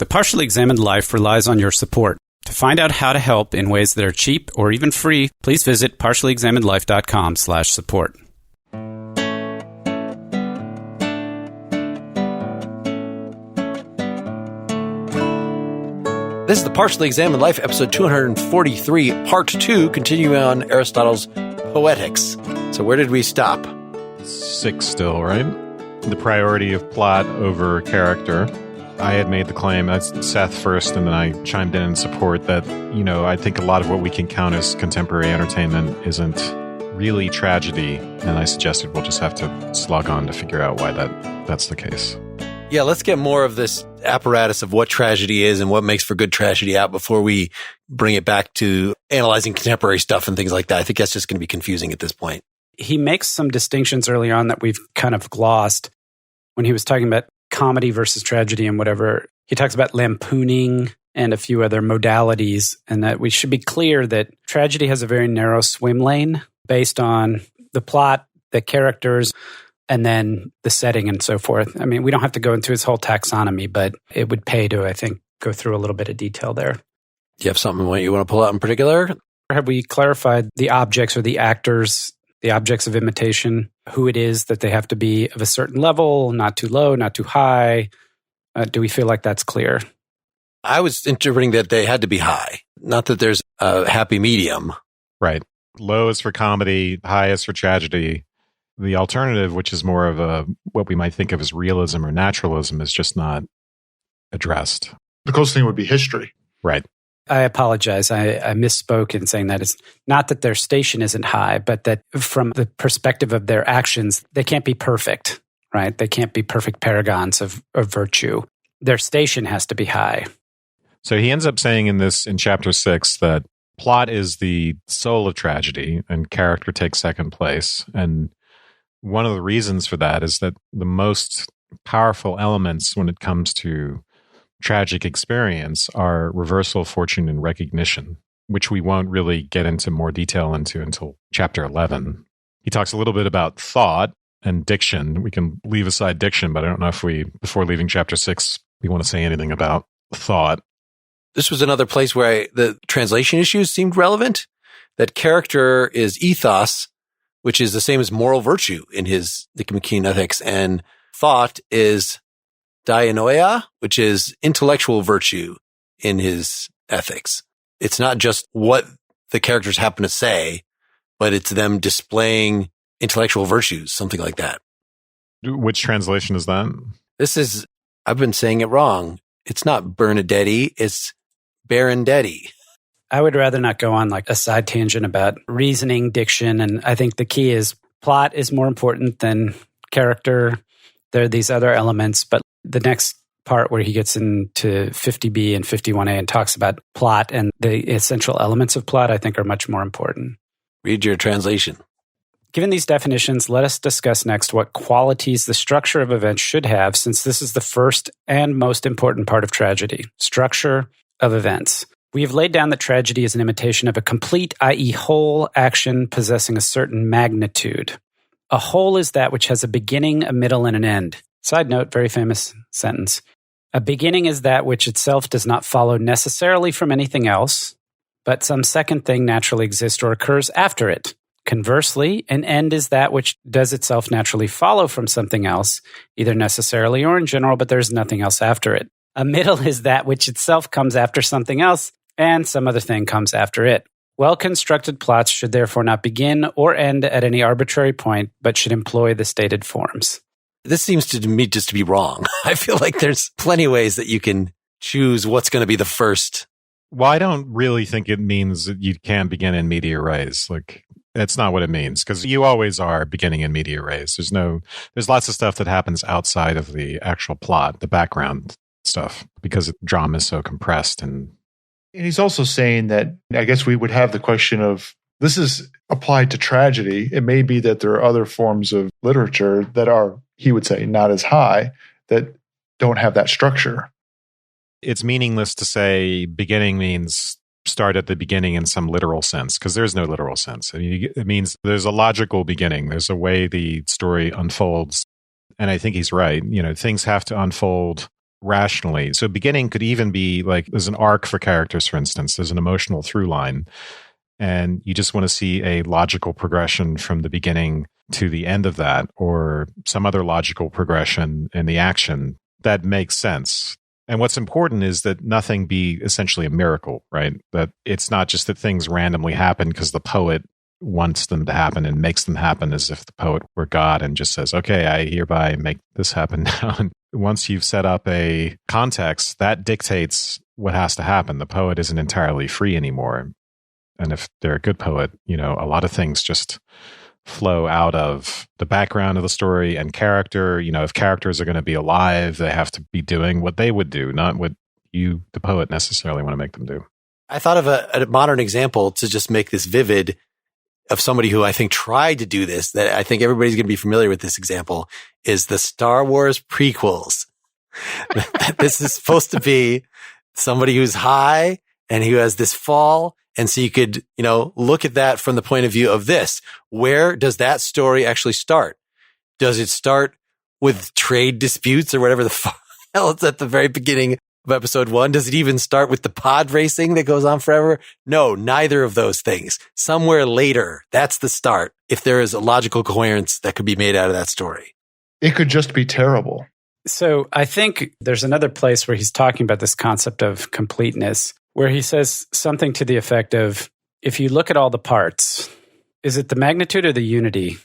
The Partially Examined Life relies on your support. To find out how to help in ways that are cheap or even free, please visit partiallyexaminedlife.com/support. This is the Partially Examined Life, episode 243, part 2, continuing on Aristotle's Poetics. So where did we stop? 6 still, right? The priority of plot over character. I had made the claim, that's Seth first, and then I chimed in support that, I think a lot of what we can count as contemporary entertainment isn't really tragedy, and I suggested we'll just have to slog on to figure out why that's the case. Yeah, let's get more of this apparatus of what tragedy is and what makes for good tragedy out before we bring it back to analyzing contemporary stuff and things like that. I think that's just going to be confusing at this point. He makes some distinctions early on that we've kind of glossed when he was talking about comedy versus tragedy and whatever. He talks about lampooning and a few other modalities, and that we should be clear that tragedy has a very narrow swim lane based on the plot, the characters, and then the setting and so forth. I mean, we don't have to go into his whole taxonomy, but it would pay to, I think, go through a little bit of detail there. Do you have something you want to pull out in particular? Have we clarified the objects or the actors, the objects of imitation, who it is that they have to be of a certain level, not too low, not too high? Do we feel like that's clear? I was interpreting that they had to be high, not that there's a happy medium. Right. Low is for comedy, high is for tragedy. The alternative, which is more of what we might think of as realism or naturalism, is just not addressed. The closest thing would be history. Right. I apologize. I misspoke in saying that. It's not that their station isn't high, but that from the perspective of their actions, they can't be perfect, right? They can't be perfect paragons of virtue. Their station has to be high. So he ends up saying in chapter 6 that plot is the soul of tragedy and character takes second place. And one of the reasons for that is that the most powerful elements when it comes to tragic experience are reversal, fortune, and recognition, which we won't really get into more detail into until chapter 11. He talks a little bit about thought and diction. We can leave aside diction, but I don't know if before leaving chapter 6, we want to say anything about thought. This was another place where the translation issues seemed relevant. That character is ethos, which is the same as moral virtue in his Nicomachean Ethics, and thought is dianoia, which is intellectual virtue in his ethics. It's not just what the characters happen to say, but it's them displaying intellectual virtues, something like that. Which translation is that? I've been saying it wrong. It's not Bernadetti, it's Barondetti. I would rather not go on like a side tangent about reasoning, diction, and I think the key is plot is more important than character. There are these other elements, but the next part where he gets into 50b and 51a and talks about plot and the essential elements of plot, I think are much more important. Read your translation. Given these definitions, let us discuss next what qualities the structure of events should have, since this is the first and most important part of tragedy, structure of events. We have laid down that tragedy is an imitation of a complete, i.e. whole, action possessing a certain magnitude. A whole is that which has a beginning, a middle, and an end. Side note, very famous sentence. A beginning is that which itself does not follow necessarily from anything else, but some second thing naturally exists or occurs after it. Conversely, an end is that which does itself naturally follow from something else, either necessarily or in general, but there is nothing else after it. A middle is that which itself comes after something else, and some other thing comes after it. Well-constructed plots should therefore not begin or end at any arbitrary point, but should employ the stated forms. This seems to me just to be wrong. I feel like there's plenty of ways that you can choose what's going to be the first. Well, I don't really think it means that you can begin in media res. Like, that's not what it means, because you always are beginning in media res. There's lots of stuff that happens outside of the actual plot, the background stuff, because drama is so compressed. And he's also saying that, I guess we would have the question of, this is applied to tragedy. It may be that there are other forms of literature that are, he would say, not as high, that don't have that structure. It's meaningless to say beginning means start at the beginning in some literal sense, because there's no literal sense. I mean, it means there's a logical beginning. There's a way the story unfolds. And I think he's right. Things have to unfold rationally. So beginning could even be like, there's an arc for characters, for instance, there's an emotional through line, and you just want to see a logical progression from the beginning to the end of that, or some other logical progression in the action that makes sense. And what's important is that nothing be essentially a miracle, right? That it's not just that things randomly happen because the poet wants them to happen and makes them happen as if the poet were God and just says, okay, I hereby make this happen now. And once you've set up a context, that dictates what has to happen. The poet isn't entirely free anymore. And if they're a good poet, a lot of things just flow out of the background of the story and character. If characters are going to be alive, they have to be doing what they would do, not what you, the poet, necessarily want to make them do. I thought of a modern example to just make this vivid of somebody who I think tried to do this, that I think everybody's going to be familiar with this example, is the Star Wars prequels. This is supposed to be somebody who's high and who has this fall. And so you could, look at that from the point of view of this. Where does that story actually start? Does it start with trade disputes or whatever the hell it's at the very beginning of episode 1? Does it even start with the pod racing that goes on forever? No, neither of those things. Somewhere later, that's the start. If there is a logical coherence that could be made out of that story. It could just be terrible. So I think there's another place where he's talking about this concept of completeness, where he says something to the effect of, if you look at all the parts, is it the magnitude or the unity?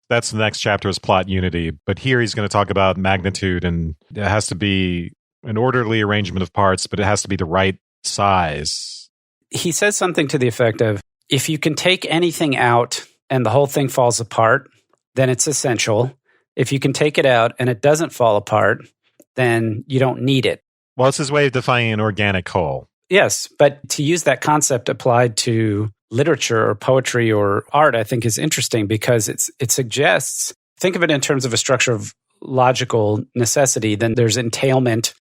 That's the next chapter is plot unity. But here he's going to talk about magnitude, and it has to be an orderly arrangement of parts, but it has to be the right size. He says something to the effect of, if you can take anything out and the whole thing falls apart, then it's essential. If you can take it out and it doesn't fall apart, then you don't need it. Well, it's his way of defining an organic whole. Yes, but to use that concept applied to literature or poetry or art, I think is interesting because it suggests, think of it in terms of a structure of logical necessity, then there's entailment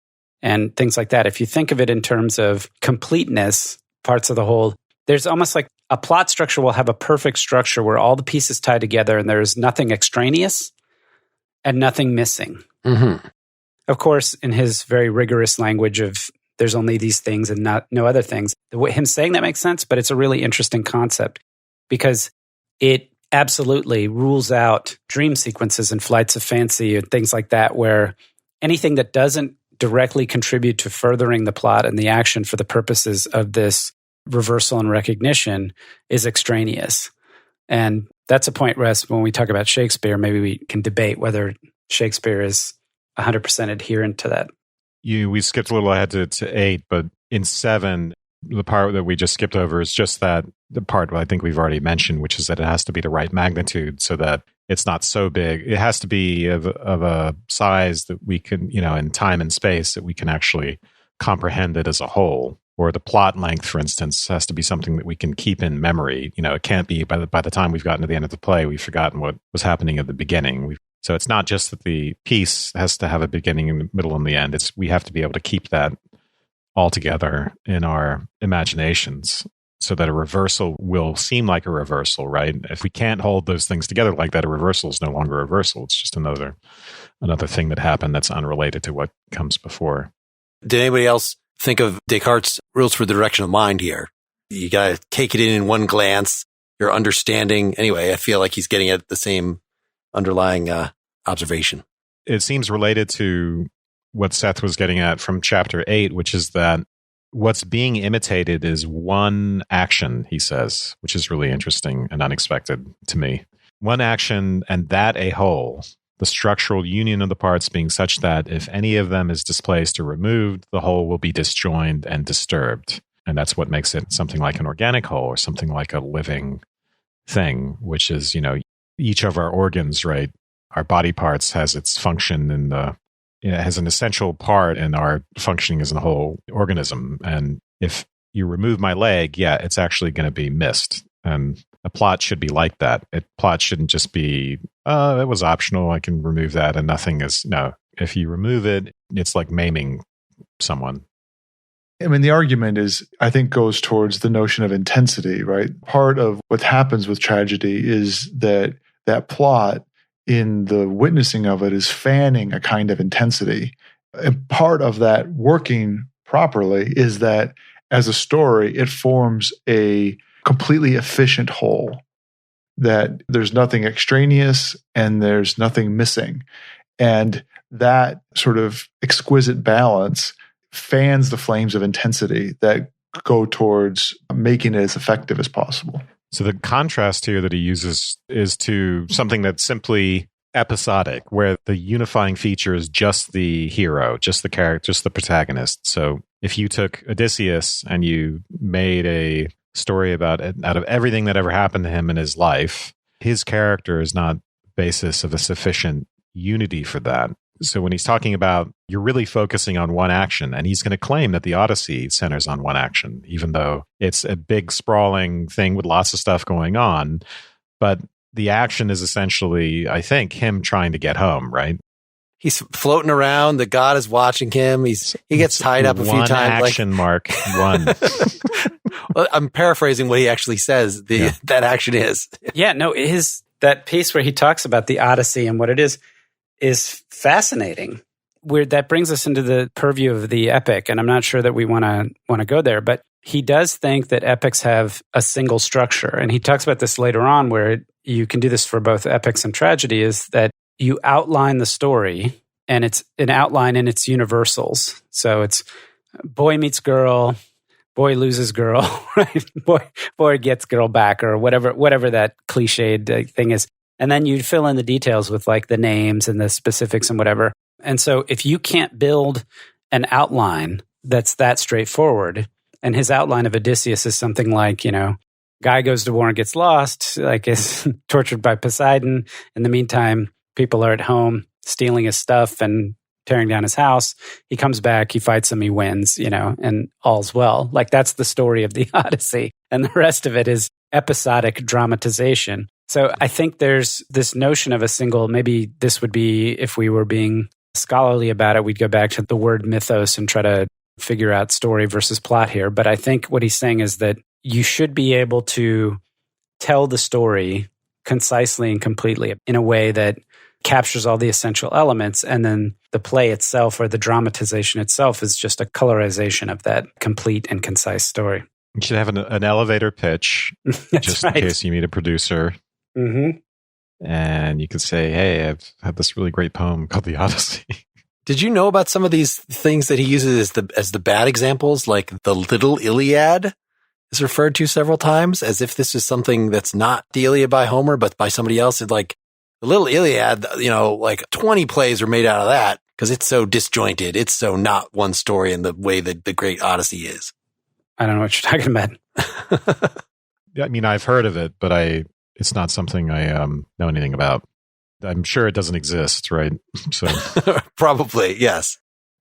and things like that. If you think of it in terms of completeness, parts of the whole, there's almost like a plot structure will have a perfect structure where all the pieces tie together and there's nothing extraneous and nothing missing. Mm-hmm. Of course, in his very rigorous language of there's only these things and no other things, him saying that makes sense, but it's a really interesting concept because it absolutely rules out dream sequences and flights of fancy and things like that, where anything that doesn't directly contribute to furthering the plot and the action for the purposes of this reversal and recognition is extraneous. And that's a point, Russ, when we talk about Shakespeare, maybe we can debate whether Shakespeare is 100% adherent to that. We skipped a little ahead to 8, but in 7, the part that we just skipped over is just that the part I think we've already mentioned, which is that it has to be the right magnitude so that it's not so big. It has to be of a size that we can, in time and space, that we can actually comprehend it as a whole. Or the plot length, for instance, has to be something that we can keep in memory. It can't be by the time we've gotten to the end of the play, we've forgotten what was happening at the beginning. So it's not just that the piece has to have a beginning and middle and the end. We have to be able to keep that all together in our imaginations so that a reversal will seem like a reversal, right? If we can't hold those things together like that, a reversal is no longer a reversal. It's just another thing that happened that's unrelated to what comes before. Did anybody else think of Descartes' rules for the direction of mind here? You got to take it in one glance, your understanding. Anyway, I feel like he's getting at the same underlying observation. It seems related to what Seth was getting at from chapter 8, which is that what's being imitated is one action, he says, which is really interesting and unexpected to me. One action, and that a whole, the structural union of the parts being such that if any of them is displaced or removed, the whole will be disjoined and disturbed. And that's what makes it something like an organic whole or something like a living thing, which is, each of our organs, right? Our body parts has its function has an essential part in our functioning as a whole organism. And if you remove my leg, it's actually going to be missed. And a plot should be like that. Plot shouldn't just be, it was optional, I can remove that and nothing is, no. If you remove it, it's like maiming someone. I mean, the argument I think goes towards the notion of intensity, right? Part of what happens with tragedy is that plot in the witnessing of it is fanning a kind of intensity. And part of that working properly is that as a story, it forms a completely efficient whole, that there's nothing extraneous and there's nothing missing. And that sort of exquisite balance fans the flames of intensity that go towards making it as effective as possible. So the contrast here that he uses is to something that's simply episodic, where the unifying feature is just the hero, just the character, just the protagonist. So if you took Odysseus and you made a story about it out of everything that ever happened to him in his life, his character is not the basis of a sufficient unity for that. So when he's talking about, you're really focusing on one action, and he's going to claim that the Odyssey centers on one action, even though it's a big sprawling thing with lots of stuff going on. But the action is essentially, I think, him trying to get home, right? He's floating around. The god is watching him. He gets tied up a few times. Action, Mark. One. Well, I'm paraphrasing what he actually says. That action is. Yeah, no, that piece where he talks about the Odyssey and what it is fascinating. That brings us into the purview of the epic, and I'm not sure that we want to go there, but he does think that epics have a single structure, and he talks about this later on, where you can do this for both epics and tragedy, is that you outline the story, and it's an outline in its universals. So it's boy meets girl, boy loses girl, right? Boy gets girl back, or whatever that cliched thing is. And then you fill in the details with like the names and the specifics and whatever. And so if you can't build an outline that's that straightforward, and his outline of Odysseus is something like, guy goes to war and gets lost, like is tortured by Poseidon. In the meantime, people are at home stealing his stuff and tearing down his house. He comes back, he fights them, he wins, and all's well. Like that's the story of the Odyssey. And the rest of it is episodic dramatization. So I think there's this notion of a single, maybe this would be, if we were being scholarly about it, we'd go back to the word mythos and try to figure out story versus plot here. But I think what he's saying is that you should be able to tell the story concisely and completely in a way that captures all the essential elements, and then the play itself or the dramatization itself is just a colorization of that complete and concise story. You should have an elevator pitch, just in case you meet a producer. Mm-hmm. And you could say, hey, I've had this really great poem called The Odyssey. Did you know about some of these things that he uses as the bad examples, like the Little Iliad is referred to several times, as if this is something that's not the Iliad by Homer, but by somebody else? It's like the Little Iliad, like 20 plays are made out of that because it's so disjointed. It's so not one story in the way that the Great Odyssey is. I don't know what you're talking about. Yeah, I mean, I've heard of it, but it's not something I know anything about. I'm sure it doesn't exist, right? So probably, yes.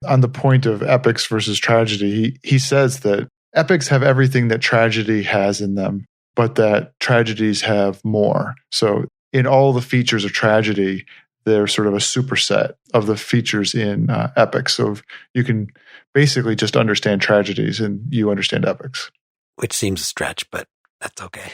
On the point of epics versus tragedy, he says that epics have everything that tragedy has in them, but that tragedies have more. So in all the features of tragedy, they're sort of a superset of the features in epics. So you can basically just understand tragedies and you understand epics. Which seems a stretch, but that's okay.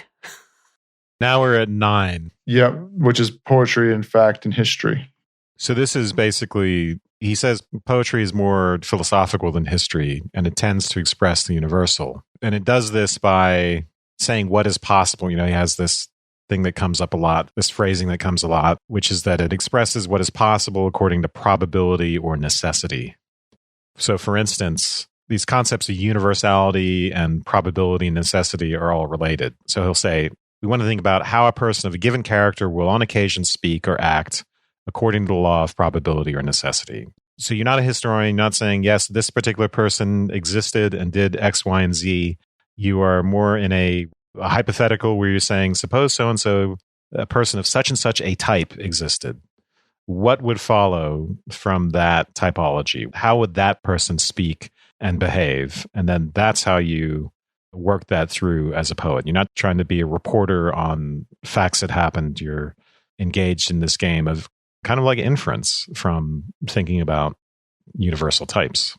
Now we're at 9. Yeah, which is poetry, in fact, and history. So this is basically, he says poetry is more philosophical than history, and it tends to express the universal. And it does this by saying what is possible. He has this thing that comes up a lot, this phrasing that comes a lot, which is that it expresses what is possible according to probability or necessity. So for instance, these concepts of universality and probability and necessity are all related. So he'll say, we want to think about how a person of a given character will on occasion speak or act according to the law of probability or necessity. So you're not a historian, you're not saying, yes, this particular person existed and did X, Y, and Z. You are more in a hypothetical where you're saying, suppose so-and-so, a person of such and such a type existed. What would follow from that typology? How would that person speak and behave? And then that's how you work that through as a poet. You're not trying to be a reporter on facts that happened. You're engaged in this game of kind of like inference from thinking about universal types.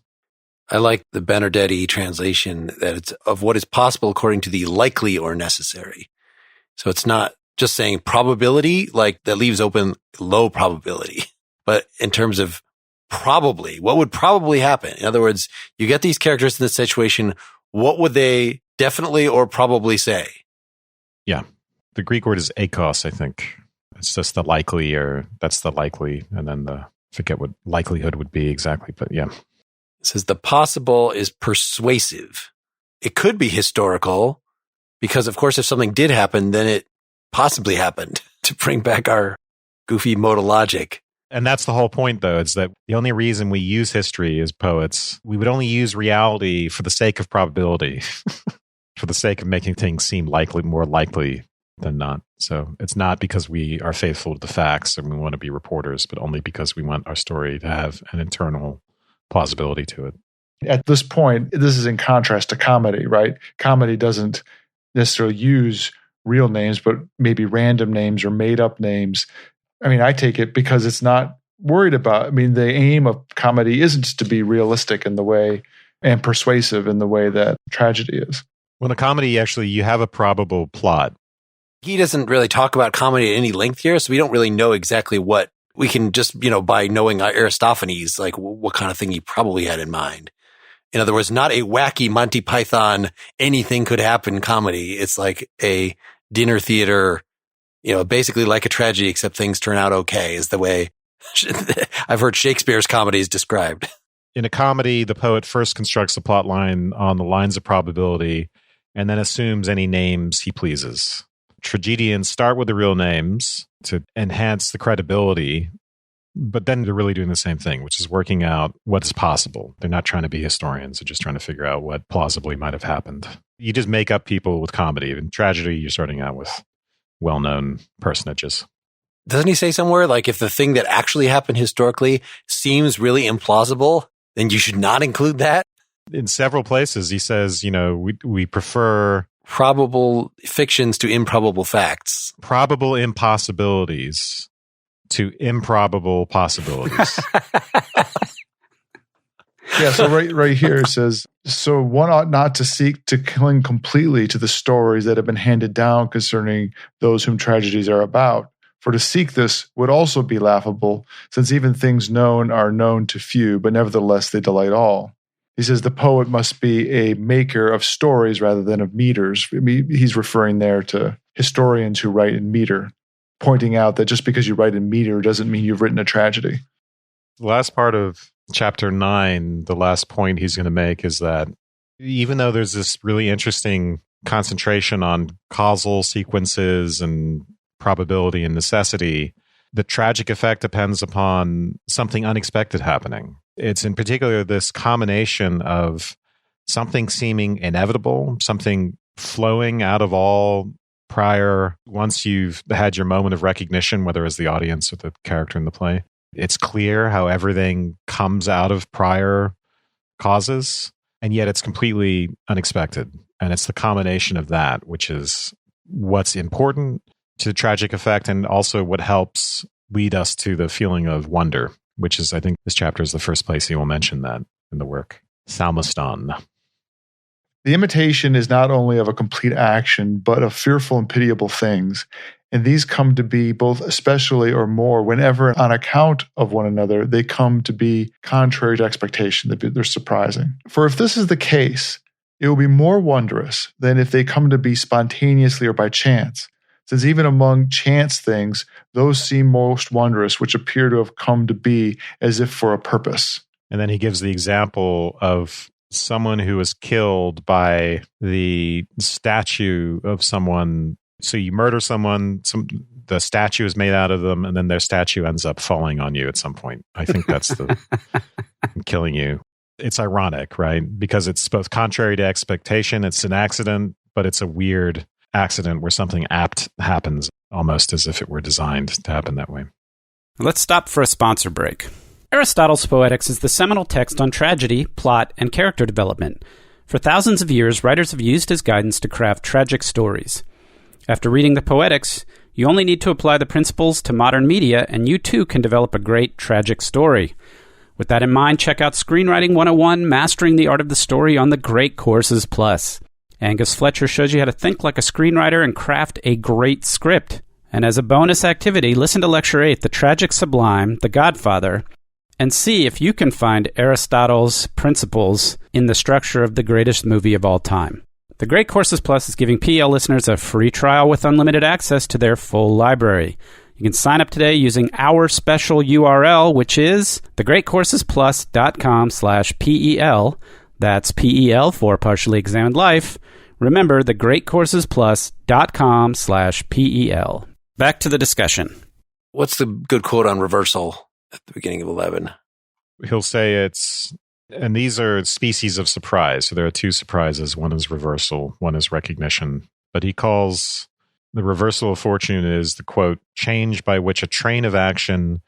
I like the Benedetti translation that it's of what is possible according to the likely or necessary. So it's not just saying probability, like that leaves open low probability. But in terms of probably? What would probably happen? In other words, you get these characters in this situation. What would they definitely or probably say? Yeah. The Greek word is akos, I think. It's just the likely, or that's the likely, and then I forget what likelihood would be exactly, but yeah. It says the possible is persuasive. It could be historical because, of course, if something did happen, then it possibly happened, to bring back our goofy modal logic. And that's the whole point, though, is that the only reason we use history as poets, we would only use reality for the sake of probability, for the sake of making things seem likely, more likely than not. So it's not because we are faithful to the facts and we want to be reporters, but only because we want our story to have an internal plausibility to it. At this point, this is in contrast to comedy, right? Comedy doesn't necessarily use real names, but maybe random names or made up names. I mean, I take it because it's not worried about, I mean, the aim of comedy isn't to be realistic in the way and persuasive in the way that tragedy is. Well, in a comedy, actually, you have a probable plot. He doesn't really talk about comedy at any length here, so we don't really know exactly what we can just, by knowing Aristophanes, like what kind of thing he probably had in mind. In other words, not a wacky Monty Python, anything could happen comedy. It's like a dinner theater, basically like a tragedy, except things turn out okay, is the way I've heard Shakespeare's comedies described. In a comedy, the poet first constructs a plot line on the lines of probability and then assumes any names he pleases. Tragedians start with the real names to enhance the credibility, but then they're really doing the same thing, which is working out what is possible. They're not trying to be historians. They're just trying to figure out what plausibly might have happened. You just make up people with comedy. In tragedy, you're starting out with well-known personages. Doesn't he say somewhere, like, if the thing that actually happened historically seems really implausible, then you should not include that? In several places, he says, we prefer probable fictions to improbable facts. Probable impossibilities to improbable possibilities. Yeah, so right here it says, so one ought not to seek to cling completely to the stories that have been handed down concerning those whom tragedies are about. For to seek this would also be laughable, since even things known are known to few, but nevertheless they delight all. He says the poet must be a maker of stories rather than of meters. He's referring there to historians who write in meter, pointing out that just because you write in meter doesn't mean you've written a tragedy. The last part of chapter 9, the last point he's going to make is that even though there's this really interesting concentration on causal sequences and probability and necessity, the tragic effect depends upon something unexpected happening. It's in particular this combination of something seeming inevitable, something flowing out of all prior, once you've had your moment of recognition, whether as the audience or the character in the play. It's clear how everything comes out of prior causes, and yet it's completely unexpected. And it's the combination of that, which is what's important to the tragic effect and also what helps lead us to the feeling of wonder, which is, I think, this chapter is the first place he will mention that in the work. Thalmaston. The imitation is not only of a complete action, but of fearful and pitiable things. And these come to be both especially or more whenever, on account of one another, they come to be contrary to expectation, that they're surprising. For if this is the case, it will be more wondrous than if they come to be spontaneously or by chance. Since even among chance things, those seem most wondrous, which appear to have come to be as if for a purpose. And then he gives the example of someone who was killed by the statue of someone. So you murder someone, the statue is made out of them, and then their statue ends up falling on you at some point. I think that's the killing you. It's ironic, right? Because it's both contrary to expectation. It's an accident, but it's a weird accident where something apt happens, almost as if it were designed to happen that way. Let's stop for a sponsor break. Aristotle's Poetics is the seminal text on tragedy, plot, and character development. For thousands of years, writers have used his guidance to craft tragic stories. After reading the Poetics, you only need to apply the principles to modern media, and you too can develop a great tragic story. With that in mind, check out Screenwriting 101, Mastering the Art of the Story on the Great Courses Plus. Angus Fletcher shows you how to think like a screenwriter and craft a great script. And as a bonus activity, listen to Lecture 8, The Tragic Sublime, The Godfather, and see if you can find Aristotle's principles in the structure of the greatest movie of all time. The Great Courses Plus is giving PEL listeners a free trial with unlimited access to their full library. You can sign up today using our special URL, which is thegreatcoursesplus.com/PEL. That's PEL for Partially Examined Life. Remember, thegreatcoursesplus.com/PEL. Back to the discussion. What's the good quote on reversal at the beginning of 11? He'll say and these are species of surprise. So there are two surprises. One is reversal, one is recognition. But he calls the reversal of fortune is the, quote, change by which a train of action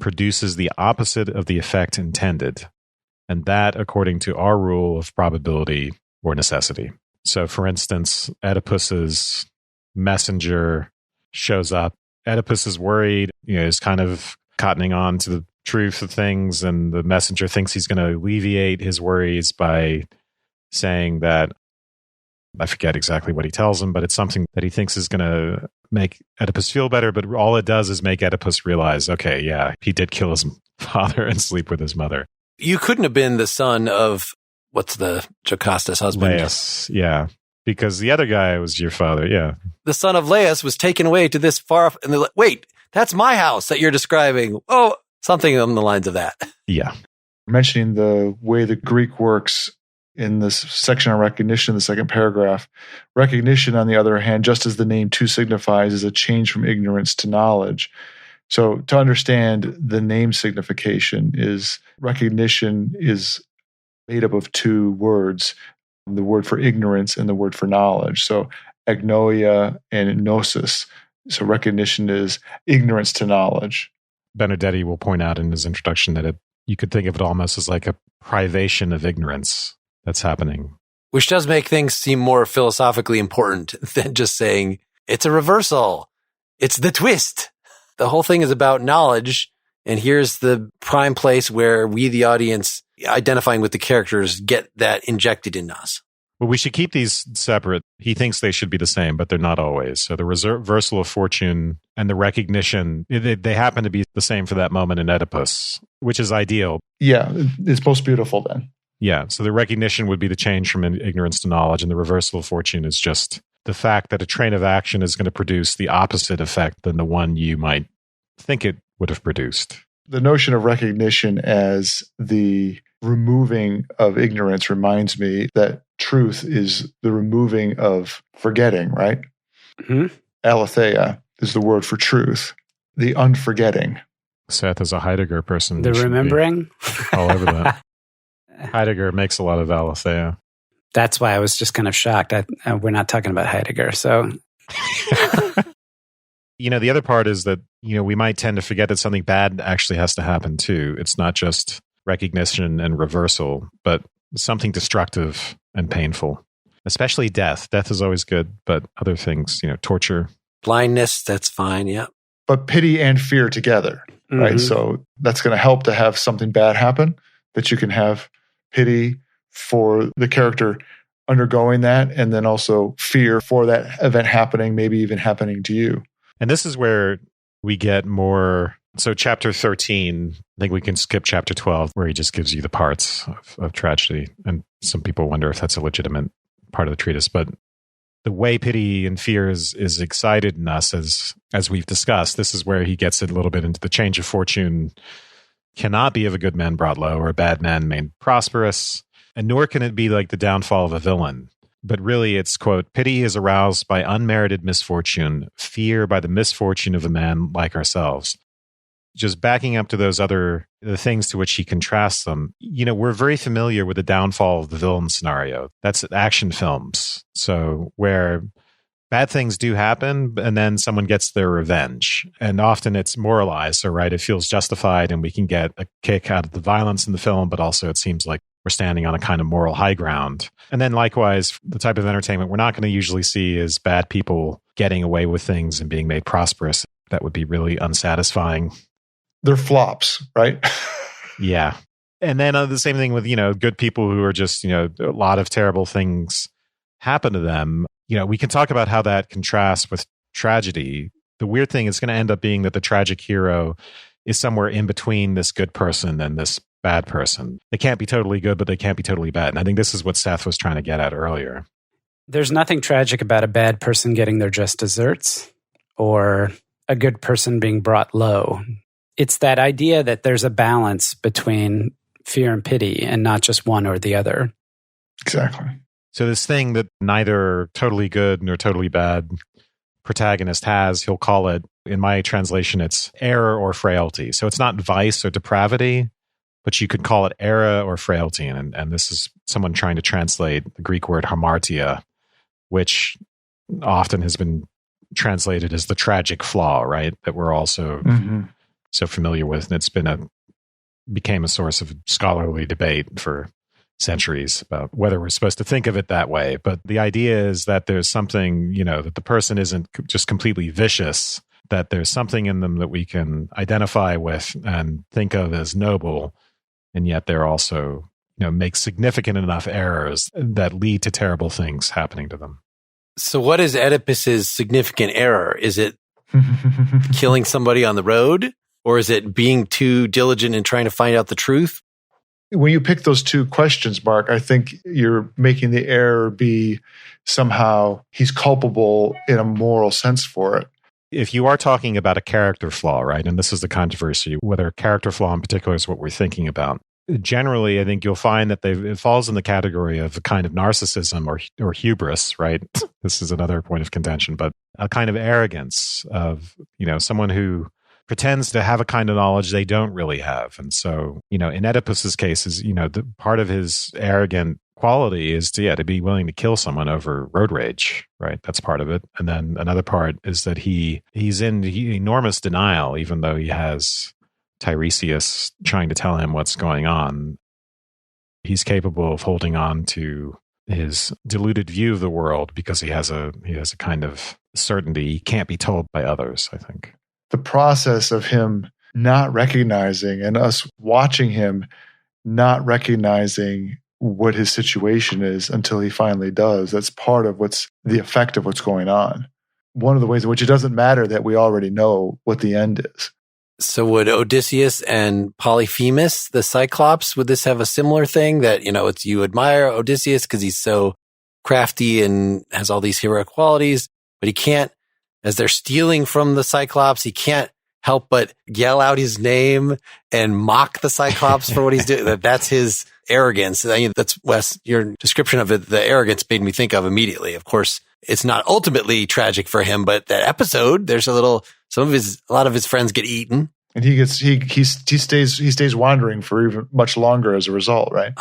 produces the opposite of the effect intended. And that according to our rule of probability or necessity. So for instance, Oedipus's messenger shows up. Oedipus is worried, is kind of cottoning on to the truth of things, and the messenger thinks he's going to alleviate his worries by saying that, I forget exactly what he tells him, but it's something that he thinks is going to make Oedipus feel better, but all it does is make Oedipus realize, okay, yeah, he did kill his father and sleep with his mother. You couldn't have been the son of, what's the Jocasta's husband? Laius, yeah. Because the other guy was your father, yeah. The son of Laius was taken away to this far off, and they're like, wait, that's my house that you're describing. Oh, something along the lines of that. Yeah. Mentioning the way the Greek works in this section on recognition, the second paragraph. Recognition, on the other hand, just as the name too signifies, is a change from ignorance to knowledge. So to understand the name signification is recognition is made up of two words, the word for ignorance and the word for knowledge. So agnoia and gnosis. So recognition is ignorance to knowledge. Benedetti will point out in his introduction that you could think of it almost as like a privation of ignorance that's happening. Which does make things seem more philosophically important than just saying, it's a reversal. It's the twist. The whole thing is about knowledge, and here's the prime place where we, the audience, identifying with the characters, get that injected in us. Well, we should keep these separate. He thinks they should be the same, but they're not always. So the reversal of fortune and the recognition, they happen to be the same for that moment in Oedipus, which is ideal. Yeah, it's most beautiful then. Yeah, so the recognition would be the change from ignorance to knowledge, and the reversal of fortune is just the fact that a train of action is going to produce the opposite effect than the one you might think it would have produced. The notion of recognition as the removing of ignorance reminds me that truth is the removing of forgetting, right? Mm-hmm. Aletheia is the word for truth, the unforgetting. Seth is a Heidegger person. The remembering? All over that. Heidegger makes a lot of aletheia. That's why I was just kind of shocked. We're not talking about Heidegger, so... The other part is that, we might tend to forget that something bad actually has to happen too. It's not just recognition and reversal, but something destructive and painful, especially death. Death is always good, but other things, torture. Blindness, that's fine, yeah. But pity and fear together, right? Mm-hmm. So that's going to help to have something bad happen, that you can have pity for the character undergoing that, and then also fear for that event happening, maybe even happening to you. And this is where we get more. So chapter 13, I think we can skip chapter 12, where he just gives you the parts of tragedy. And some people wonder if that's a legitimate part of the treatise. But the way pity and fear is excited in us, as we've discussed, this is where he gets it a little bit into the change of fortune cannot be of a good man brought low or a bad man made prosperous, and nor can it be like the downfall of a villain. But really, it's, quote, pity is aroused by unmerited misfortune, fear by the misfortune of a man like ourselves. Just backing up to the things to which he contrasts them, we're very familiar with the downfall of the villain scenario. That's action films. So where bad things do happen, and then someone gets their revenge. And often it's moralized, so right, it feels justified, and we can get a kick out of the violence in the film, but also it seems like we're standing on a kind of moral high ground. And then likewise, the type of entertainment we're not going to usually see is bad people getting away with things and being made prosperous. That would be really unsatisfying. They're flops, right? Yeah. And then the same thing with, good people who are just, a lot of terrible things happen to them. We can talk about how that contrasts with tragedy. The weird thing is going to end up being that the tragic hero is somewhere in between this good person and this bad person. They can't be totally good, but they can't be totally bad. And I think this is what Seth was trying to get at earlier. There's nothing tragic about a bad person getting their just desserts or a good person being brought low. It's that idea that there's a balance between fear and pity and not just one or the other. Exactly. So this thing that neither totally good nor totally bad protagonist has, he'll call it, in my translation, it's error or frailty. So it's not vice or depravity, but you could call it error or frailty. And this is someone trying to translate the Greek word hamartia, which often has been translated as the tragic flaw, right? That we're also so familiar with. And it's became a source of scholarly debate for centuries about whether we're supposed to think of it that way. But the idea is that there's something, that the person isn't just completely vicious, that there's something in them that we can identify with and think of as noble. And yet they're also, make significant enough errors that lead to terrible things happening to them. So what is Oedipus's significant error? Is it killing somebody on the road? Or is it being too diligent in trying to find out the truth? When you pick those two questions, Mark, I think you're making the error be somehow he's culpable in a moral sense for it. If you are talking about a character flaw, right, and this is the controversy, whether a character flaw in particular is what we're thinking about, generally, I think you'll find that it falls in the category of a kind of narcissism or hubris, right? This is another point of contention, but a kind of arrogance of, someone who pretends to have a kind of knowledge they don't really have. And so, in Oedipus's case, the part of his arrogant quality is to be willing to kill someone over road rage, right? That's part of it. And then another part is that he's in enormous denial, even though he has Tiresias trying to tell him what's going on. He's capable of holding on to his deluded view of the world because he has a kind of certainty he can't be told by others, I think. The process of him not recognizing and us watching him not recognizing what his situation is until he finally does, that's part of what's the effect of what's going on. One of the ways in which it doesn't matter that we already know what the end is. So would Odysseus and Polyphemus, the Cyclops, would this have a similar thing that, it's you admire Odysseus because he's so crafty and has all these heroic qualities, but he can't, as they're stealing from the Cyclops, he can't help but yell out his name and mock the Cyclops for what he's doing. That's his arrogance. That's, Wes, your description of it, the arrogance made me think of immediately. Of course, it's not ultimately tragic for him, but that episode, there's a lot of his friends get eaten. And he stays wandering for even much longer as a result, right?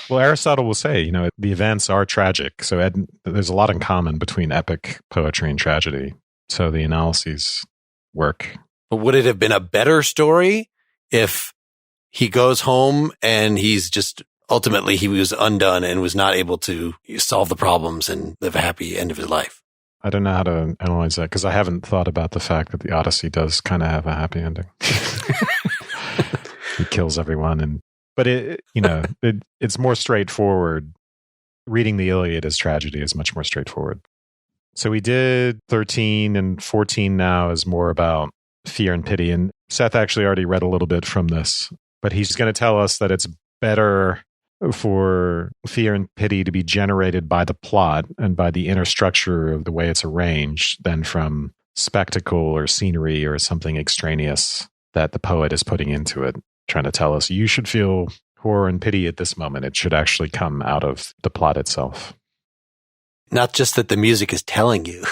Well, Aristotle will say, the events are tragic. So there's a lot in common between epic poetry and tragedy. So the analyses work. But would it have been a better story if he goes home and ultimately he was undone and was not able to solve the problems and live a happy end of his life? I don't know how to analyze that because I haven't thought about the fact that the Odyssey does kind of have a happy ending. He kills everyone, but it's more straightforward. Reading the Iliad as tragedy is much more straightforward. So we did 13 and 14 now is more about fear and pity. And Seth actually already read a little bit from this, but he's going to tell us that it's better for fear and pity to be generated by the plot and by the inner structure of the way it's arranged than from spectacle or scenery or something extraneous that the poet is putting into it, trying to tell us you should feel horror and pity at this moment. It should actually come out of the plot itself. Not just that the music is telling you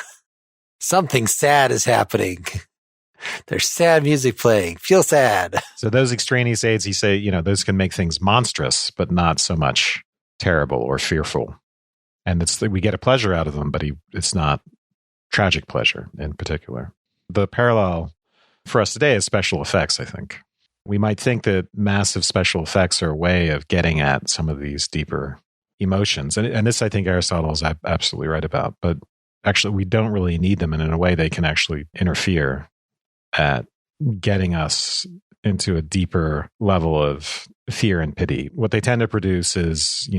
something sad is happening. There's sad music playing. Feel sad. So those extraneous aids, he say, those can make things monstrous, but not so much terrible or fearful. And we get a pleasure out of them, but it's not tragic pleasure in particular. The parallel for us today is special effects, I think. We might think that massive special effects are a way of getting at some of these deeper emotions. And this, I think Aristotle is absolutely right about. But actually, we don't really need them. And in a way, they can actually interfere at getting us into a deeper level of fear and pity. What they tend to produce is,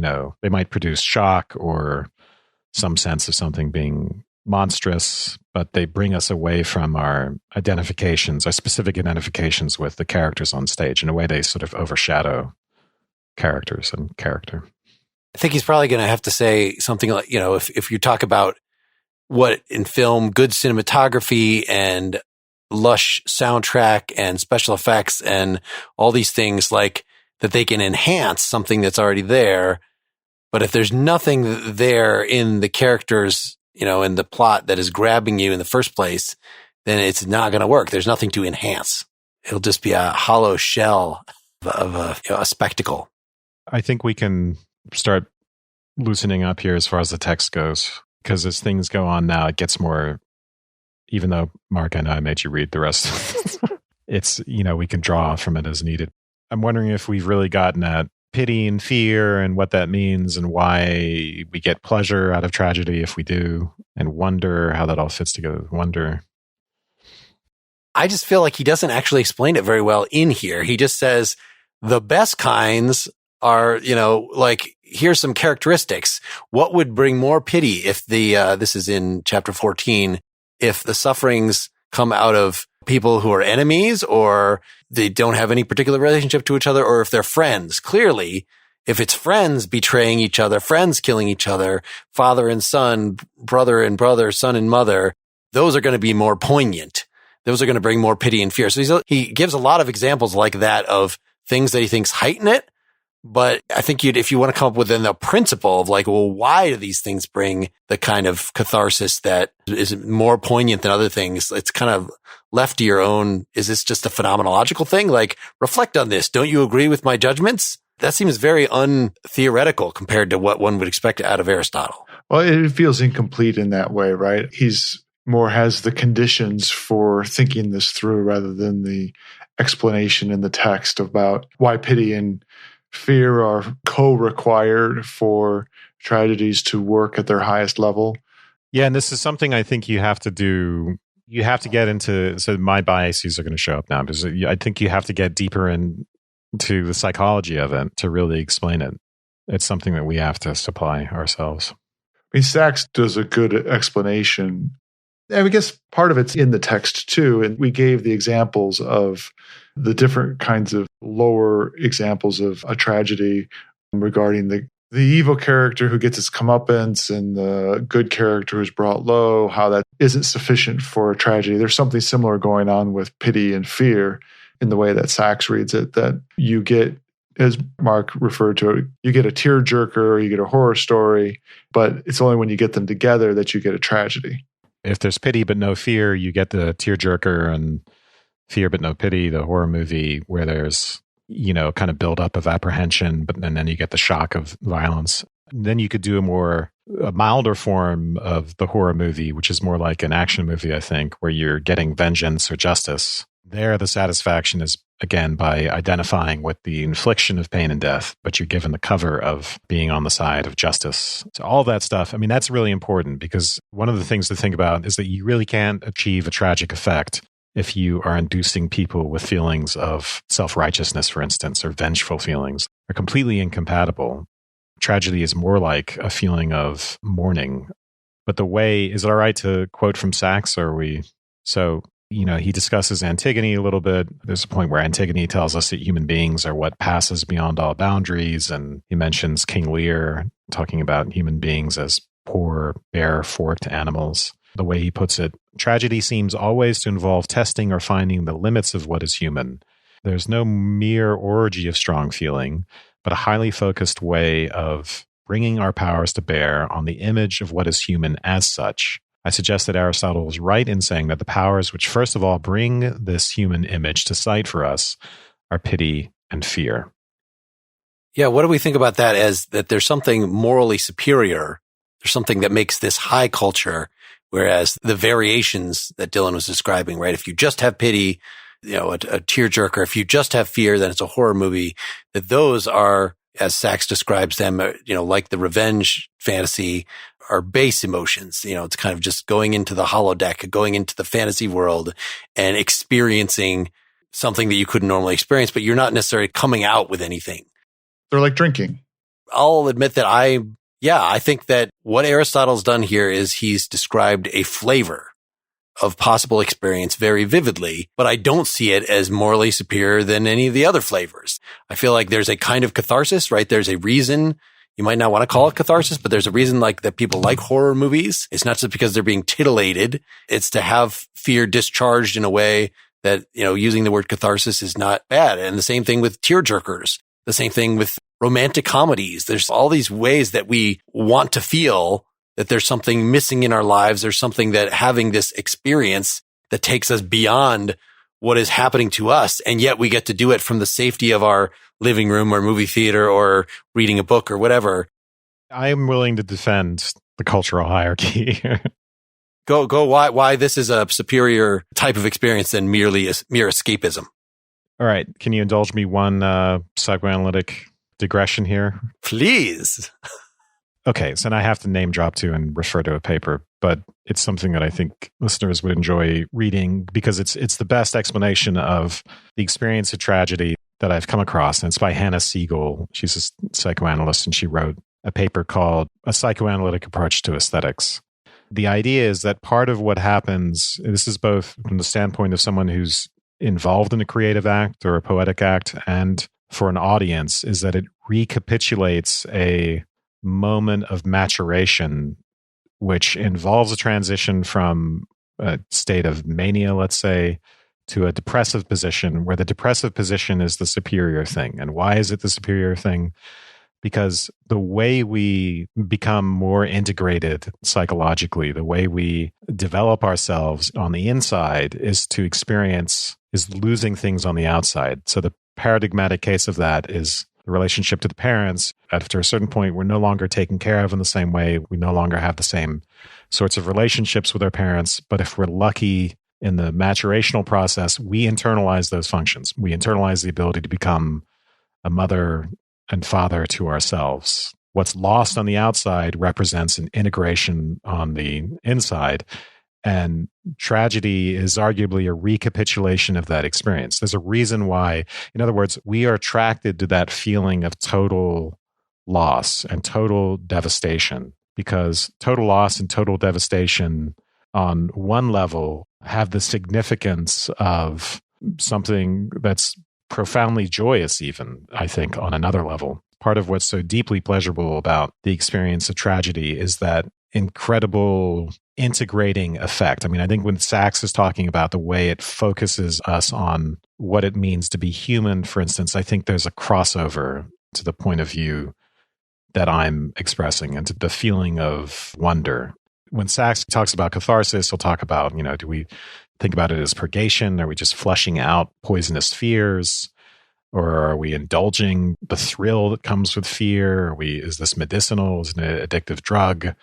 they might produce shock or some sense of something being monstrous, but they bring us away from our identifications, our specific identifications with the characters on stage. In a way, they sort of overshadow characters and character. I think he's probably going to have to say something like, if you talk about what in film, good cinematography and lush soundtrack and special effects and all these things, like that they can enhance something that's already there. But if there's nothing there in the characters, in the plot that is grabbing you in the first place, then it's not going to work. There's nothing to enhance. It'll just be a hollow shell of a spectacle. I think we can start loosening up here as far as the text goes, because as things go on now, it gets more, even though, Mark, I know I made you read the rest. It's, we can draw from it as needed. I'm wondering if we've really gotten at pity and fear and what that means and why we get pleasure out of tragedy if we do, and wonder, how that all fits together. Wonder. I just feel like he doesn't actually explain it very well in here. He just says the best kinds are, like, here's some characteristics. What would bring more pity if this is in chapter 14, if the sufferings come out of people who are enemies, or they don't have any particular relationship to each other, or if they're friends. Clearly, if it's friends betraying each other, friends killing each other, father and son, brother and brother, son and mother, those are going to be more poignant. Those are going to bring more pity and fear. So he gives a lot of examples like that of things that he thinks heighten it. But I think if you want to come up with then the principle of like, well, why do these things bring the kind of catharsis that is more poignant than other things? It's kind of left to your own. Is this just a phenomenological thing? Like, reflect on this. Don't you agree with my judgments? That seems very untheoretical compared to what one would expect out of Aristotle. Well, it feels incomplete in that way, right? He's more has the conditions for thinking this through rather than the explanation in the text about why pity and fear are co-required for tragedies to work at their highest level. Yeah, and this is something I think you have to do. You have to get into, so my biases are going to show up now, because I think you have to get deeper into the psychology of it to really explain it. It's something that we have to supply ourselves. I mean, Sachs does a good explanation. And I guess part of it's in the text too. And we gave the examples of the different kinds of lower examples of a tragedy regarding the evil character who gets his comeuppance and the good character who's brought low, how that isn't sufficient for a tragedy. There's something similar going on with pity and fear in the way that Sachs reads it, that you get, as Mark referred to it, you get a tearjerker or you get a horror story, but it's only when you get them together that you get a tragedy. If there's pity but no fear, you get the tearjerker, and fear but no pity, the horror movie where there's, kind of buildup of apprehension, and then you get the shock of violence. And then you could do a milder form of the horror movie, which is more like an action movie, I think, where you're getting vengeance or justice. There, the satisfaction is, again, by identifying with the infliction of pain and death, but you're given the cover of being on the side of justice. So all that stuff, I mean, that's really important, because one of the things to think about is that you really can't achieve a tragic effect if you are inducing people with feelings of self-righteousness, for instance, or vengeful feelings. They're completely incompatible. Tragedy is more like a feeling of mourning. But the way, is it all right to quote from Sachs? Or are we? So, he discusses Antigone a little bit. There's a point where Antigone tells us that human beings are what passes beyond all boundaries. And he mentions King Lear talking about human beings as poor, bare, forked animals. The way he puts it, tragedy seems always to involve testing or finding the limits of what is human. There's no mere orgy of strong feeling, but a highly focused way of bringing our powers to bear on the image of what is human as such. I suggest that Aristotle is right in saying that the powers which first of all bring this human image to sight for us are pity and fear. Yeah, what do we think about that as that there's something morally superior? There's something that makes this high culture, whereas the variations that Dylan was describing, right? If you just have pity, a tearjerker, if you just have fear, then it's a horror movie. That those are, as Sachs describes them, like the revenge fantasy, are base emotions. It's kind of just going into the holodeck, going into the fantasy world and experiencing something that you couldn't normally experience, but you're not necessarily coming out with anything. They're like drinking. I'll admit that I think that what Aristotle's done here is he's described a flavor. of possible experience very vividly, but I don't see it as morally superior than any of the other flavors. I feel like there's a kind of catharsis, right? There's a reason. You might not want to call it catharsis, but there's a reason like that people like horror movies. It's not just because they're being titillated. It's to have fear discharged in a way that, using the word catharsis is not bad. And the same thing with tearjerkers. The same thing with romantic comedies. There's all these ways that we want to feel that there's something missing in our lives. There's something that having this experience that takes us beyond what is happening to us. And yet we get to do it from the safety of our living room or movie theater or reading a book or whatever. I am willing to defend the cultural hierarchy. Go. Why this is a superior type of experience than mere escapism. All right. Can you indulge me one psychoanalytic digression here? Please. Okay, so I have to name drop to and refer to a paper, but it's something that I think listeners would enjoy reading because it's the best explanation of the experience of tragedy that I've come across. And it's by Hannah Siegel. She's a psychoanalyst, and she wrote a paper called A Psychoanalytic Approach to Aesthetics. The idea is that part of what happens, this is both from the standpoint of someone who's involved in a creative act or a poetic act, and for an audience, is that it recapitulates a moment of maturation, which involves a transition from a state of mania, let's say, to a depressive position, where the depressive position is the superior thing. And why is it the superior thing? Because the way we become more integrated psychologically, the way we develop ourselves on the inside is losing things on the outside. So the paradigmatic case of that is the relationship to the parents. After a certain point, we're no longer taken care of in the same way. We no longer have the same sorts of relationships with our parents. But if we're lucky in the maturational process, we internalize those functions. We internalize the ability to become a mother and father to ourselves. What's lost on the outside represents an integration on the inside. And tragedy is arguably a recapitulation of that experience. There's a reason why, in other words, we are attracted to that feeling of total loss and total devastation, because total loss and total devastation on one level have the significance of something that's profoundly joyous, even, I think, on another level. Part of what's so deeply pleasurable about the experience of tragedy is that incredible integrating effect. I mean, I think when Sachs is talking about the way it focuses us on what it means to be human, for instance, I think there's a crossover to the point of view that I'm expressing and to the feeling of wonder. When Sachs talks about catharsis, he'll talk about, do we think about it as purgation? Are we just flushing out poisonous fears? Or are we indulging the thrill that comes with fear? Is this medicinal? Is it an addictive drug?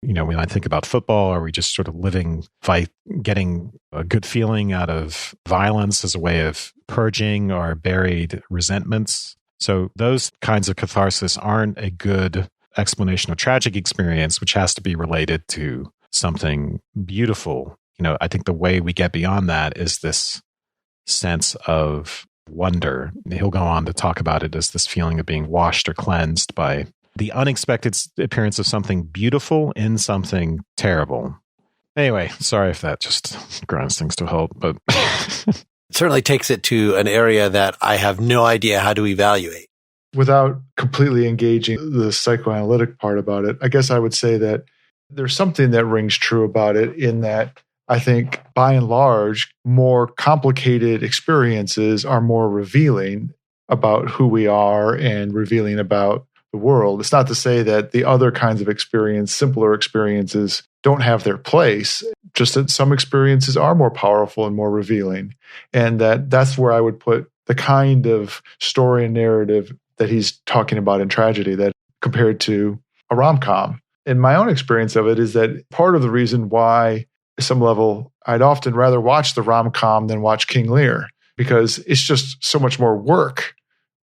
When I think about football, are we just sort of living by getting a good feeling out of violence as a way of purging our buried resentments? So those kinds of catharsis aren't a good explanation of tragic experience, which has to be related to something beautiful. I think the way we get beyond that is this sense of wonder. He'll go on to talk about it as this feeling of being washed or cleansed by the unexpected appearance of something beautiful in something terrible. Anyway, sorry if that just grinds things to a halt, but it certainly takes it to an area that I have no idea how to evaluate. Without completely engaging the psychoanalytic part about it, I guess I would say that there's something that rings true about it, in that I think, by and large, more complicated experiences are more revealing about who we are and revealing about the world. It's not to say that the other kinds of experience, simpler experiences, don't have their place, just that some experiences are more powerful and more revealing. And that's where I would put the kind of story and narrative that he's talking about in tragedy, that compared to a rom-com. And my own experience of it is that part of the reason why, at some level, I'd often rather watch the rom-com than watch King Lear, because it's just so much more work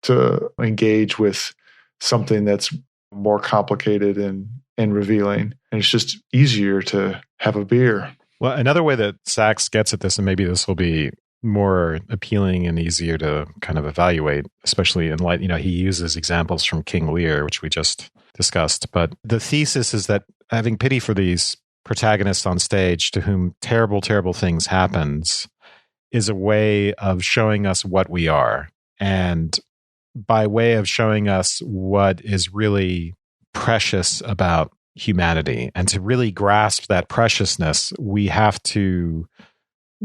to engage with something that's more complicated and revealing. And it's just easier to have a beer. Well, another way that Sachs gets at this, and maybe this will be more appealing and easier to kind of evaluate, especially in light, he uses examples from King Lear, which we just discussed. But the thesis is that having pity for these protagonists on stage to whom terrible, terrible things happens is a way of showing us what we are. And by way of showing us what is really precious about humanity. And to really grasp that preciousness, we have to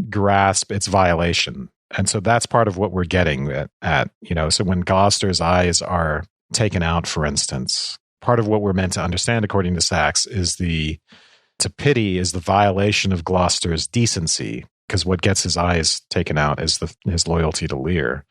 grasp its violation. And so that's part of what we're getting at, so when Gloucester's eyes are taken out, for instance, part of what we're meant to understand, according to Sachs, is to pity is the violation of Gloucester's decency, because what gets his eyes taken out is his loyalty to Lear.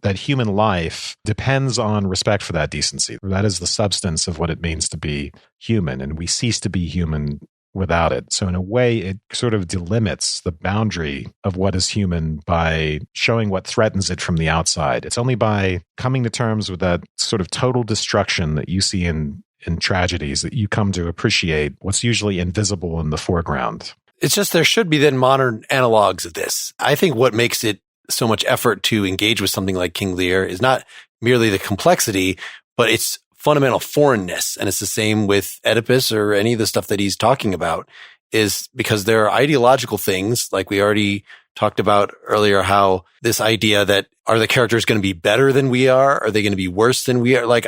That human life depends on respect for that decency. That is the substance of what it means to be human, and we cease to be human without it. So in a way, it sort of delimits the boundary of what is human by showing what threatens it from the outside. It's only by coming to terms with that sort of total destruction that you see in tragedies that you come to appreciate what's usually invisible in the foreground. It's just there should be then modern analogs of this. I think what makes it so much effort to engage with something like King Lear is not merely the complexity, but its fundamental foreignness. And it's the same with Oedipus or any of the stuff that he's talking about, is because there are ideological things, like we already talked about earlier, how this idea that are the characters going to be better than we are? Are they going to be worse than we are? Like,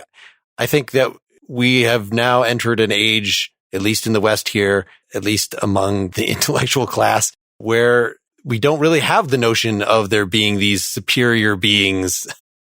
I think that we have now entered an age, at least in the West here, at least among the intellectual class, where we don't really have the notion of there being these superior beings.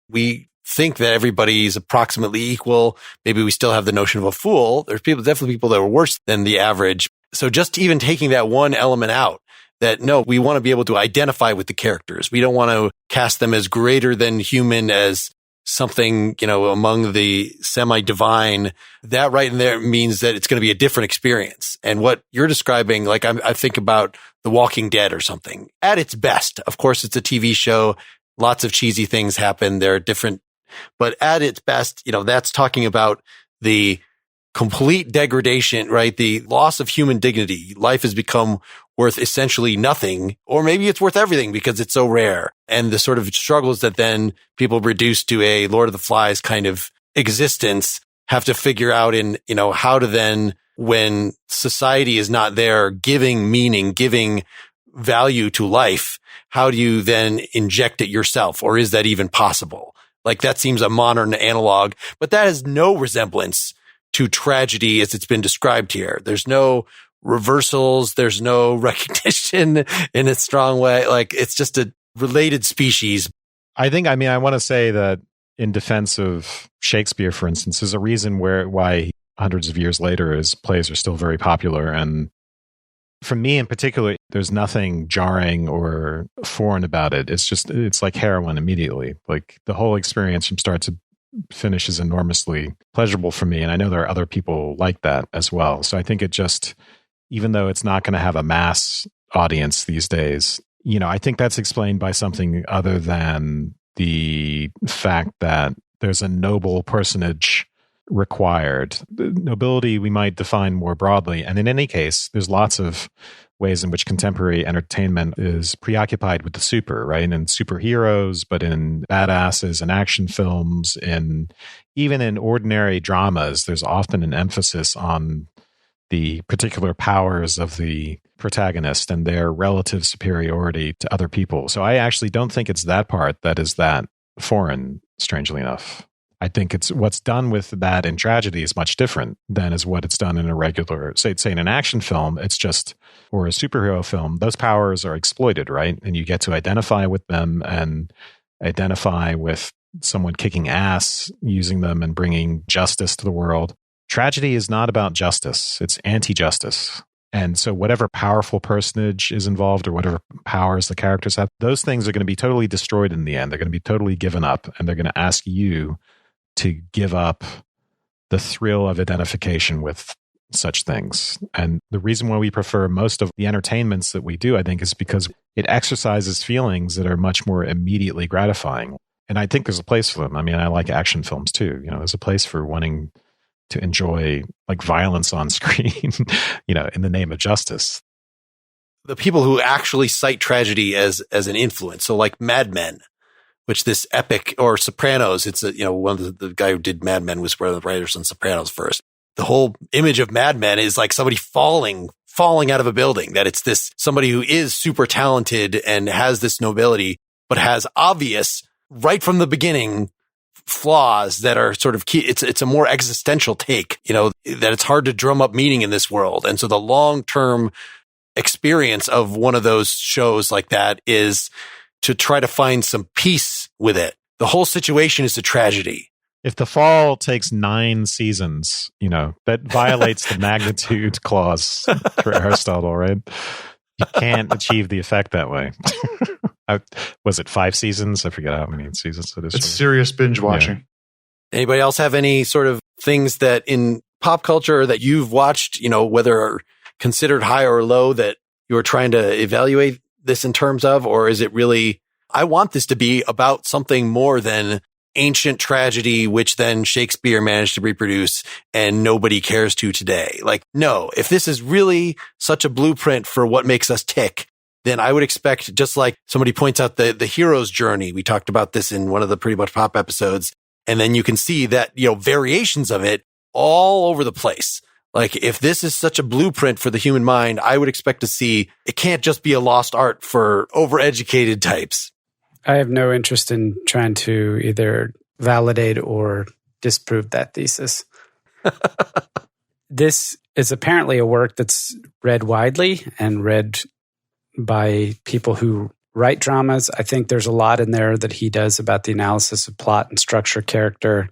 We think that everybody's approximately equal. Maybe we still have the notion of a fool. There's definitely people that are worse than the average. So just even taking that one element out, that no, we want to be able to identify with the characters. We don't want to cast them as greater than human, as something, among the semi-divine. That right in there means that it's going to be a different experience. And what you're describing, like I think about The Walking Dead or something. At its best, of course, it's a TV show. Lots of cheesy things happen. There are different, but at its best, that's talking about the complete degradation, right? The loss of human dignity. Life has become worth essentially nothing, or maybe it's worth everything because it's so rare. And the sort of struggles that then people reduce to a Lord of the Flies kind of existence have to figure out in, how to then, when society is not there giving meaning, giving value to life, how do you then inject it yourself? Or is that even possible? Like, that seems a modern analog, but that has no resemblance to tragedy as it's been described here. There's no reversals. There's no recognition in a strong way. Like, it's just a related species. I want to say that in defense of Shakespeare, for instance, there's a reason why hundreds of years later his plays are still very popular. And for me in particular, there's nothing jarring or foreign about it. It's like heroin immediately. Like, the whole experience from start to finish is enormously pleasurable for me. And I know there are other people like that as well. So I think it just, even though it's not going to have a mass audience these days, I think that's explained by something other than the fact that there's a noble personage required. The nobility we might define more broadly. And in any case, there's lots of ways in which contemporary entertainment is preoccupied with the super, right? And superheroes, but in badasses and action films, and even in ordinary dramas, there's often an emphasis on the particular powers of the protagonist and their relative superiority to other people. So I actually don't think it's that part that is that foreign, strangely enough. I think it's what's done with that in tragedy is much different than is what it's done in a regular, say in an action film, it's just, or a superhero film, those powers are exploited, right? And you get to identify with them and identify with someone kicking ass, using them and bringing justice to the world. Tragedy is not about justice. It's anti-justice. And so whatever powerful personage is involved or whatever powers the characters have, those things are going to be totally destroyed in the end. They're going to be totally given up, and they're going to ask you to give up the thrill of identification with such things. And the reason why we prefer most of the entertainments that we do, I think, is because it exercises feelings that are much more immediately gratifying. And I think there's a place for them. I mean, I like action films too. There's a place for wanting to enjoy like violence on screen, in the name of justice. The people who actually cite tragedy as an influence. So like Mad Men, which this epic, or Sopranos, it's one of the guy who did Mad Men was one of the writers on Sopranos first. The whole image of Mad Men is like somebody falling falling out of a building, that it's this somebody who is super talented and has this nobility, but has obvious right from the beginning flaws that are sort of key. It's a more existential take, that it's hard to drum up meaning in this world. And so the long-term experience of one of those shows like that is to try to find some peace with it. The whole situation is a tragedy. If the fall takes 9 seasons, that violates the magnitude clause for Aristotle, right? You can't achieve the effect that way. Was it 5 seasons? I forget how many seasons it is. It's serious binge watching. Yeah. Anybody else have any sort of things that in pop culture that you've watched, whether considered high or low, that you're trying to evaluate this in terms of? Or is it really, I want this to be about something more than ancient tragedy, which then Shakespeare managed to reproduce and nobody cares to today? Like, no, if this is really such a blueprint for what makes us tick, then I would expect, just like somebody points out the hero's journey. We talked about this in one of the Pretty Much Pop episodes. And then you can see that, variations of it all over the place. Like, if this is such a blueprint for the human mind, I would expect to see it can't just be a lost art for overeducated types. I have no interest in trying to either validate or disprove that thesis. This is apparently a work that's read widely and read by people who write dramas. I think there's a lot in there that he does about the analysis of plot and structure, character,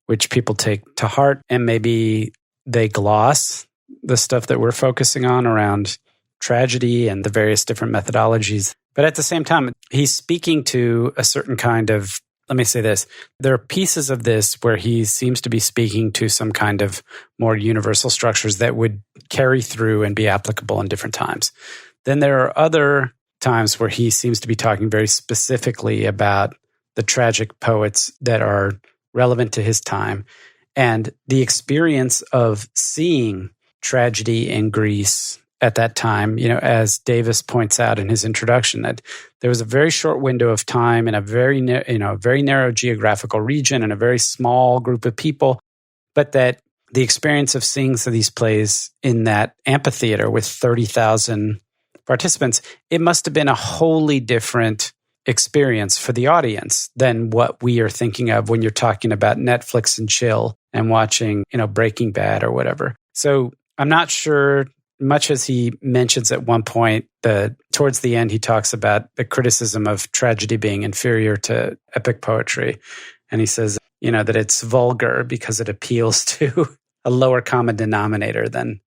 which people take to heart, and maybe they gloss the stuff that we're focusing on around tragedy and the various different methodologies. But at the same time, he's speaking to a certain kind of, let me say this, there are pieces of this where he seems to be speaking to some kind of more universal structures that would carry through and be applicable in different times. Then there are other times where he seems to be talking very specifically about the tragic poets that are relevant to his time and the experience of seeing tragedy in Greece at that time. As Davis points out in his introduction, that there was a very short window of time in a very narrow geographical region and a very small group of people, but that the experience of seeing these plays in that amphitheater with 30,000 participants, it must have been a wholly different experience for the audience than what we are thinking of when you're talking about Netflix and chill and watching, Breaking Bad or whatever. So I'm not sure, much as he mentions at one point, towards the end, he talks about the criticism of tragedy being inferior to epic poetry. And he says, that it's vulgar because it appeals to a lower common denominator than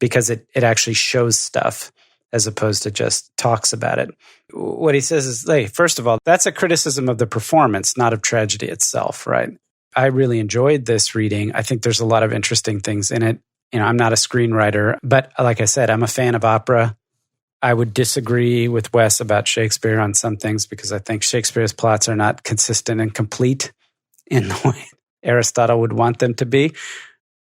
because it actually shows stuff as opposed to just talks about it. What he says is, hey, first of all, that's a criticism of the performance, not of tragedy itself, right? I really enjoyed this reading. I think there's a lot of interesting things in it. I'm not a screenwriter, but like I said, I'm a fan of opera. I would disagree with Wes about Shakespeare on some things because I think Shakespeare's plots are not consistent and complete in the way Aristotle would want them to be.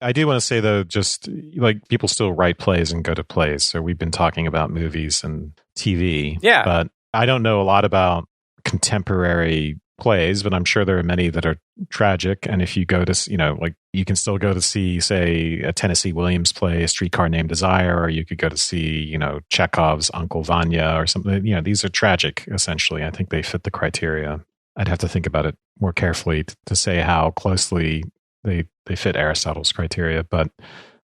I do want to say, though, just like people still write plays and go to plays. So we've been talking about movies and TV. Yeah. But I don't know a lot about contemporary plays, but I'm sure there are many that are tragic. And if you go to, you can still go to see, say, a Tennessee Williams play, A Streetcar Named Desire, or you could go to see, Chekhov's Uncle Vanya or something. These are tragic, essentially. I think they fit the criteria. I'd have to think about it more carefully to say how closely they fit Aristotle's criteria, but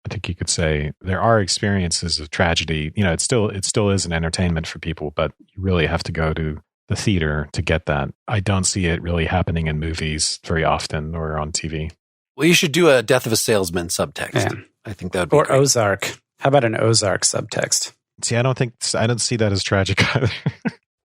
I think you could say there are experiences of tragedy. It still is an entertainment for people, but you really have to go to the theater to get that. I don't see it really happening in movies very often or on TV. Well, you should do a Death of a Salesman subtext. Yeah. I think that would be or great. Ozark. How about an Ozark subtext? See, I don't see that as tragic either.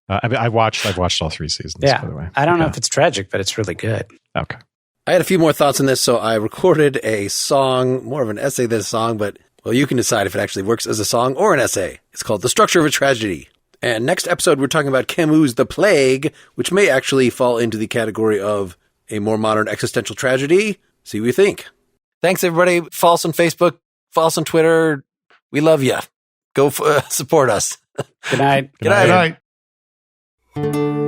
I've watched all 3 seasons. Yeah, by the way. I don't know if it's tragic, but it's really good. Okay. I had a few more thoughts on this, so I recorded a song, more of an essay than a song, but, well, you can decide if it actually works as a song or an essay. It's called The Structure of a Tragedy. And next episode, we're talking about Camus' The Plague, which may actually fall into the category of a more modern existential tragedy. See what you think. Thanks, everybody. Follow us on Facebook. Follow us on Twitter. We love you. Go support us. Good night. Good night. Good night.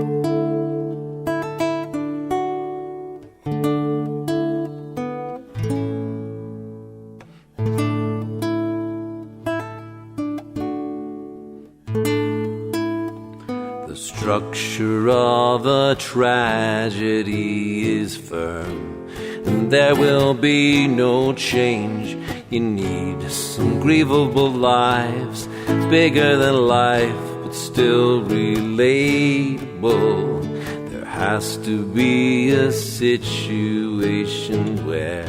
structure of a tragedy is firm, and there will be no change. You need some grievable lives, bigger than life, but still relatable. There has to be a situation where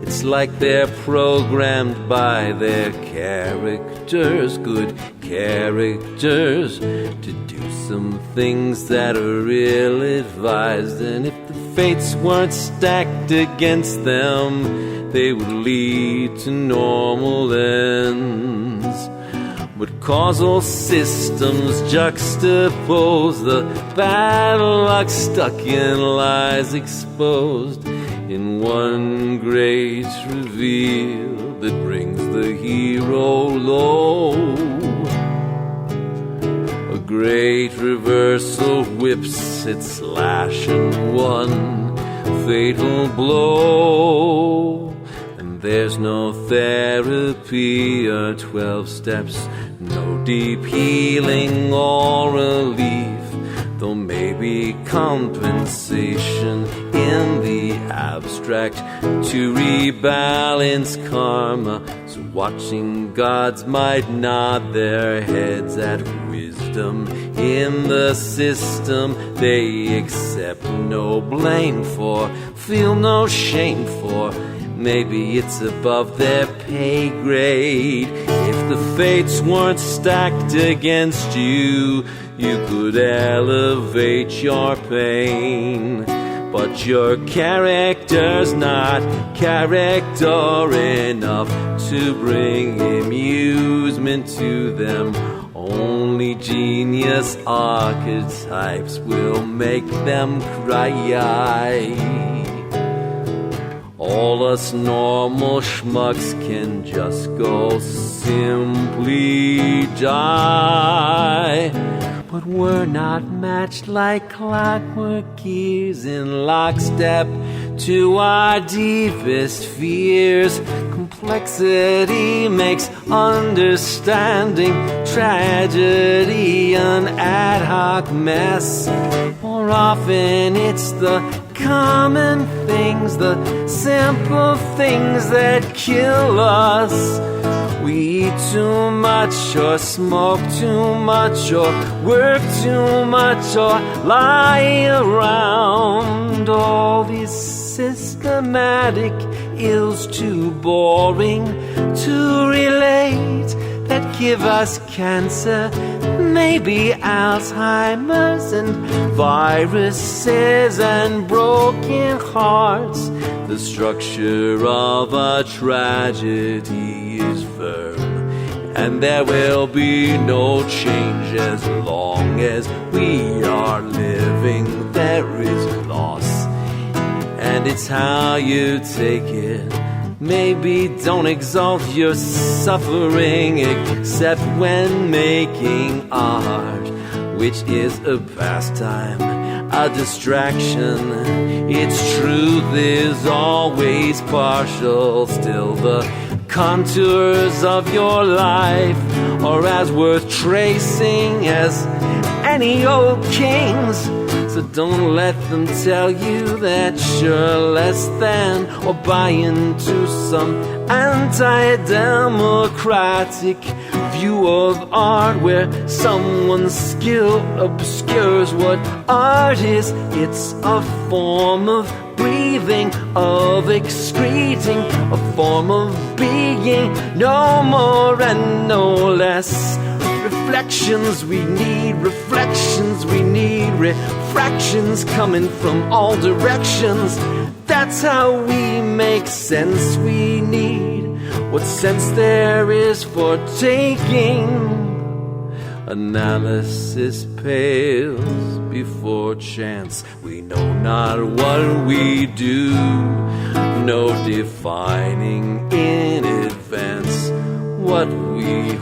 it's like they're programmed by their characters, good characters, to do some things that are ill-advised. And if the fates weren't stacked against them, they would lead to normal ends. But causal systems juxtapose the bad luck stuck in lies exposed in one great reveal that brings the hero low. A great reversal whips its lash in one fatal blow. And there's no therapy or 12 steps, no deep healing or relief, though maybe compensation in the abstract to rebalance karma, so watching gods might nod their heads at wisdom in the system they accept no blame for, feel no shame for. Maybe it's above their pay grade. If the fates weren't stacked against you, you could elevate your pain. But your character's not character enough to bring amusement to them. Only genius archetypes will make them cry. All us normal schmucks can just go simply die. But we're not matched like clockwork gears in lockstep to our deepest fears. Complexity makes understanding tragedy an ad hoc mess. More often it's the common things, the simple things that kill us. We eat too much or smoke too much or work too much or lie around. All these systematic ills too boring to relate that give us cancer, maybe Alzheimer's and viruses and broken hearts. The structure of a tragedy is firm, and there will be no change as long as we are living. There is loss, and it's how you take it. Maybe don't exalt your suffering except when making art, which is a pastime, a distraction. Its truth is always partial. Still the contours of your life are as worth tracing as any old king's. So don't let them tell you that you're less than, or buy into some anti-democratic view of art where someone's skill obscures what art is. It's a form of breathing, of excreting, a form of being, no more and no less. Reflections we need, refractions coming from all directions. That's how we make sense. We need what sense there is for taking. Analysis pales before chance. We know not what we do, no defining in advance what we